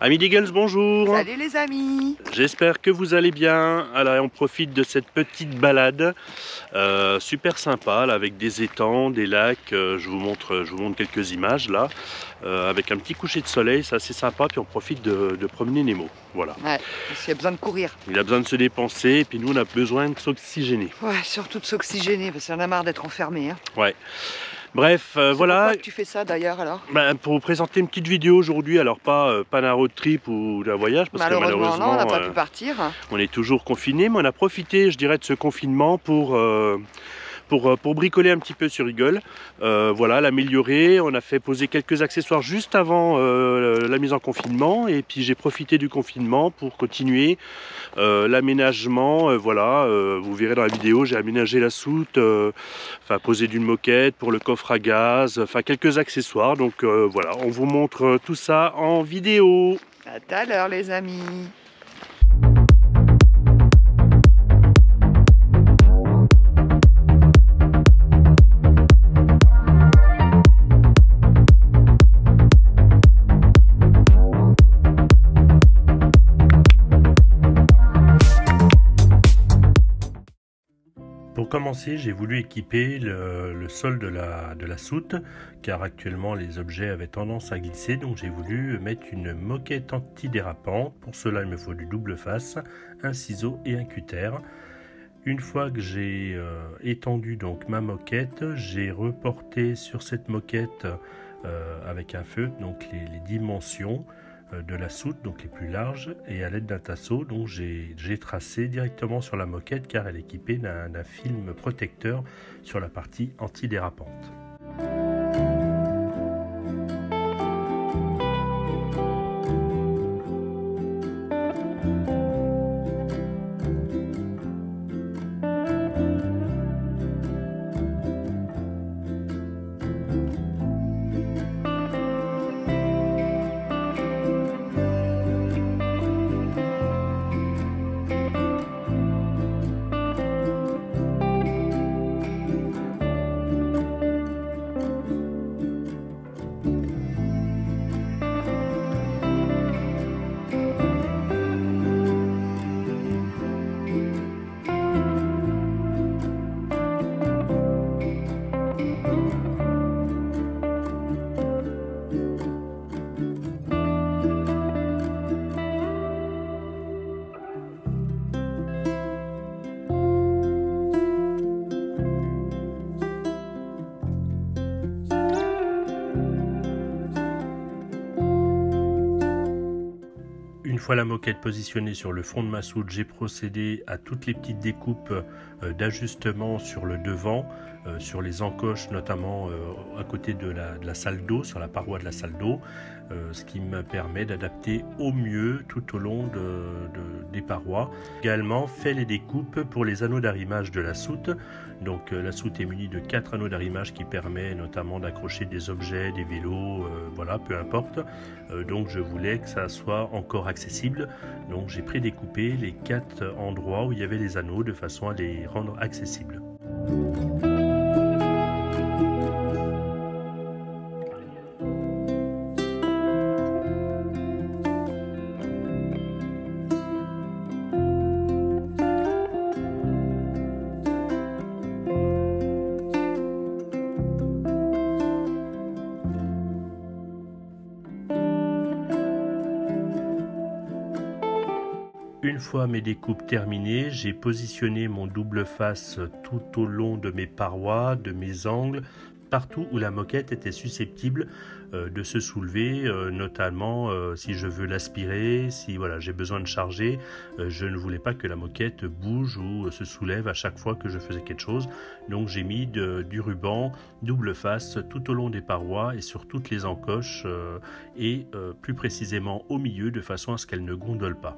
Amis d'Eagles, bonjour. Salut les amis. J'espère que vous allez bien. Alors, on profite de cette petite balade super sympa là, avec des étangs, des lacs. Je vous montre quelques images là, avec un petit coucher de soleil, c'est assez sympa. Puis on profite de promener Nemo. Voilà. Ouais, parce qu'il y a besoin de courir. Il a besoin de se dépenser et puis nous on a besoin de s'oxygéner. Ouais, surtout de s'oxygéner parce qu'il y en a marre d'être enfermé. Hein. Ouais. Bref, voilà. Pourquoi tu fais ça d'ailleurs alors? Pour vous présenter une petite vidéo aujourd'hui, alors pas d'un road trip ou d'un voyage, parce que malheureusement non, on n'a pas pu partir. On est toujours confiné, mais on a profité, je dirais, de ce confinement pour bricoler un petit peu sur Eagle, voilà, l'améliorer. On a fait poser quelques accessoires juste avant la mise en confinement, et puis j'ai profité du confinement pour continuer l'aménagement. Voilà, vous verrez dans la vidéo, j'ai aménagé la soute, posé d'une moquette pour le coffre à gaz, quelques accessoires. Donc voilà, on vous montre tout ça en vidéo. À tout à l'heure les amis. Pour commencer, j'ai voulu équiper le sol de la soute, car actuellement les objets avaient tendance à glisser, donc j'ai voulu mettre une moquette antidérapante. Pour cela, il me faut du double face, un ciseau et un cutter. Une fois que j'ai étendu donc ma moquette, j'ai reporté sur cette moquette avec un feutre donc les dimensions de la soute, donc les plus larges, et à l'aide d'un tasseau, donc j'ai tracé directement sur la moquette, car elle est équipée d'un film protecteur sur la partie antidérapante. Une fois la moquette positionnée sur le fond de ma soute, j'ai procédé à toutes les petites découpes d'ajustement sur le devant, sur les encoches, notamment à côté de la salle d'eau, sur la paroi de la salle d'eau, ce qui me permet d'adapter au mieux tout au long des parois. Également fait les découpes pour les anneaux d'arrimage de la soute. Donc la soute est munie de 4 anneaux d'arrimage qui permet notamment d'accrocher des objets, des vélos, voilà, peu importe. Donc je voulais que ça soit encore accessible. Donc j'ai prédécoupé les 4 endroits où il y avait les anneaux de façon à les rendre accessibles. Une fois mes découpes terminées, j'ai positionné mon double face tout au long de mes parois, de mes angles, partout où la moquette était susceptible de se soulever, notamment si je veux l'aspirer, si voilà, j'ai besoin de charger. Je ne voulais pas que la moquette bouge ou se soulève à chaque fois que je faisais quelque chose. Donc j'ai mis du ruban double face tout au long des parois et sur toutes les encoches et plus précisément au milieu, de façon à ce qu'elle ne gondole pas.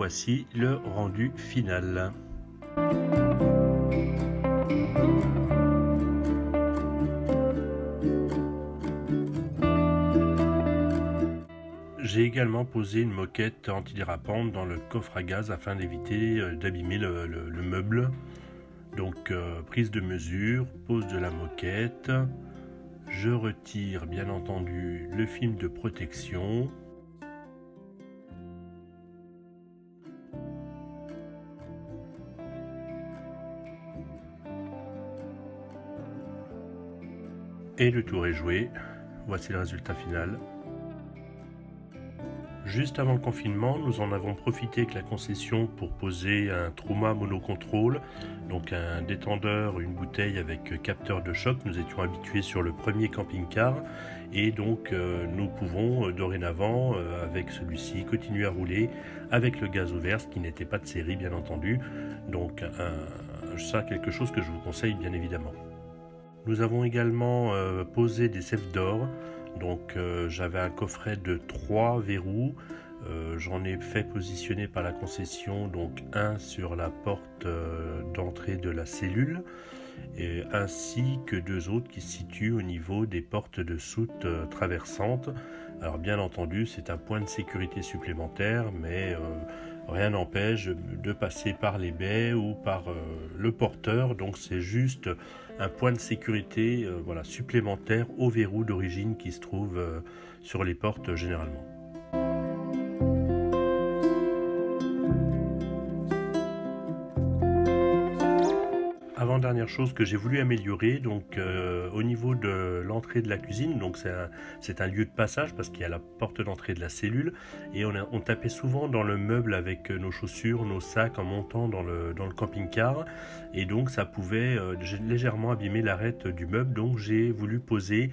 voici le rendu final. J'ai également posé une moquette antidérapante dans le coffre à gaz afin d'éviter d'abîmer le meuble. Donc prise de mesure, pose de la moquette, je retire bien entendu le film de protection. Et le tour est joué, voici le résultat final. Juste avant le confinement, nous en avons profité avec la concession pour poser un Truma monocontrôle, donc un détendeur, une bouteille avec capteur de choc. Nous étions habitués sur le premier camping-car et donc nous pouvons dorénavant, avec celui-ci, continuer à rouler avec le gaz ouvert, ce qui n'était pas de série bien entendu. Donc ça, quelque chose que je vous conseille bien évidemment. Nous avons également posé des sèves d'or. Donc j'avais un coffret de 3 verrous, j'en ai fait positionner par la concession, donc un sur la porte d'entrée de la cellule, ainsi que 2 autres qui se situent au niveau des portes de soute traversantes. Alors bien entendu c'est un point de sécurité supplémentaire, mais rien n'empêche de passer par les baies ou par le porteur, donc c'est juste un point de sécurité voilà, supplémentaire au verrou d'origine qui se trouve sur les portes généralement. Avant-dernière chose que j'ai voulu améliorer, donc au niveau de l'entrée de la cuisine, donc c'est un lieu de passage parce qu'il y a la porte d'entrée de la cellule et on tapait souvent dans le meuble avec nos chaussures, nos sacs en montant dans le camping-car et donc ça pouvait légèrement abîmer l'arête du meuble, donc j'ai voulu poser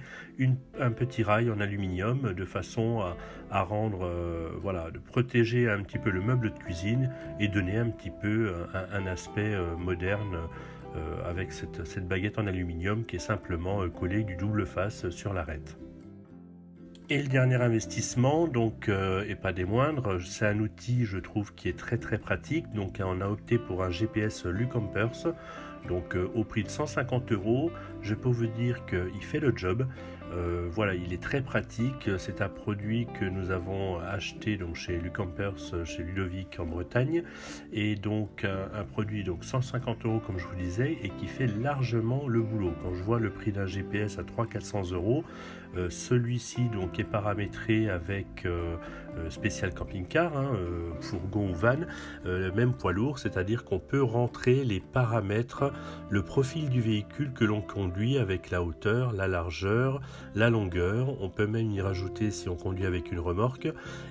un petit rail en aluminium de façon à rendre, voilà, de protéger un petit peu le meuble de cuisine et donner un petit peu un aspect moderne avec cette baguette en aluminium qui est simplement collée du double face sur l'arête. Et le dernier investissement, donc, et pas des moindres, c'est un outil, je trouve, qui est très pratique. Donc, on a opté pour un GPS Lucampers, donc au prix de 150 €. Je peux vous dire qu'il fait le job. Voilà, il est très pratique. C'est un produit que nous avons acheté donc chez Lucampers, chez Ludovic en Bretagne, et donc un produit donc 150 € comme je vous disais, et qui fait largement le boulot. Quand je vois le prix d'un GPS à 300-400 €, celui-ci donc est paramétré avec spécial camping-car, fourgon ou van, même poids lourd, c'est-à-dire qu'on peut rentrer les paramètres, le profil du véhicule que l'on conduit avec la hauteur, la largeur, la longueur. On peut même y rajouter si on conduit avec une remorque,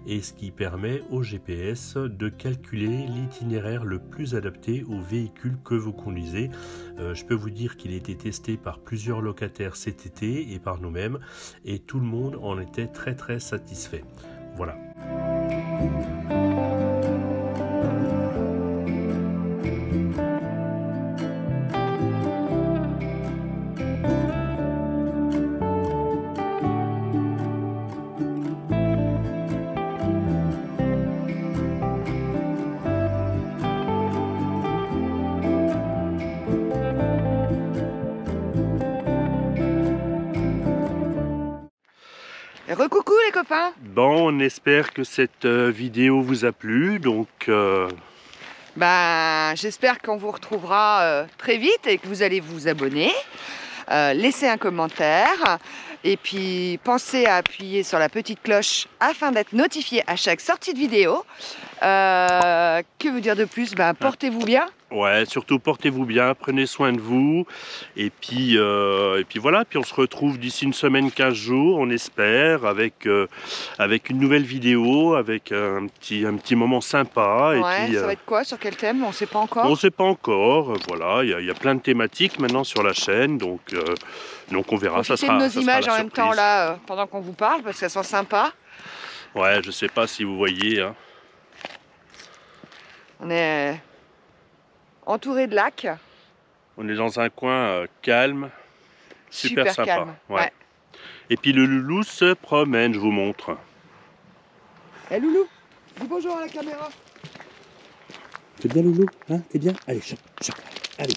et ce qui permet au GPS de calculer l'itinéraire le plus adapté au véhicule que vous conduisez. Je peux vous dire qu'il a été testé par plusieurs locataires cet été et par nous-mêmes, et tout le monde en était très satisfait. Voilà. Recoucou les copains. Bon, on espère que cette vidéo vous a plu, donc j'espère qu'on vous retrouvera très vite et que vous allez vous abonner, laisser un commentaire et puis pensez à appuyer sur la petite cloche afin d'être notifié à chaque sortie de vidéo. Que vous dire de plus? Portez-vous bien. Ouais, surtout portez-vous bien, prenez soin de vous, et puis voilà, puis on se retrouve d'ici une semaine, 15 jours, on espère, avec une nouvelle vidéo, avec un petit moment sympa. Ouais, et puis, ça va être quoi? Sur quel thème? On ne sait pas encore. On ne sait pas encore, voilà, il y a plein de thématiques maintenant sur la chaîne, donc on verra. Profitez de nos images en même temps là, pendant qu'on vous parle, parce qu'elles sont sympas. Ouais, je sais pas si vous voyez. Hein. On est entouré de lacs. On est dans un coin calme, super sympa. Calme. Ouais. Et puis le loulou se promène, je vous montre. Loulou, dis bonjour à la caméra. T'es bien, Loulou? Hein? T'es bien? Allez, chop, chop, allez.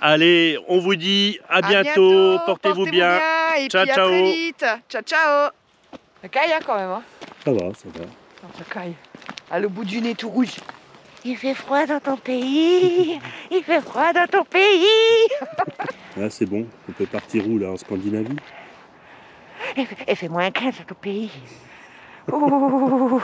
Allez, on vous dit à bientôt, portez-vous bien. Et ciao, puis à ciao. très vite. Ciao, ciao. Ça caille hein, quand même. Hein. Ça va, ça va. Non, ça caille. Ah, le bout du nez tout rouge. Il fait froid dans ton pays. Il fait froid dans ton pays. Là, c'est bon. On peut partir où, là, en Scandinavie? Il fait moins 15 dans ton pays. Ouh.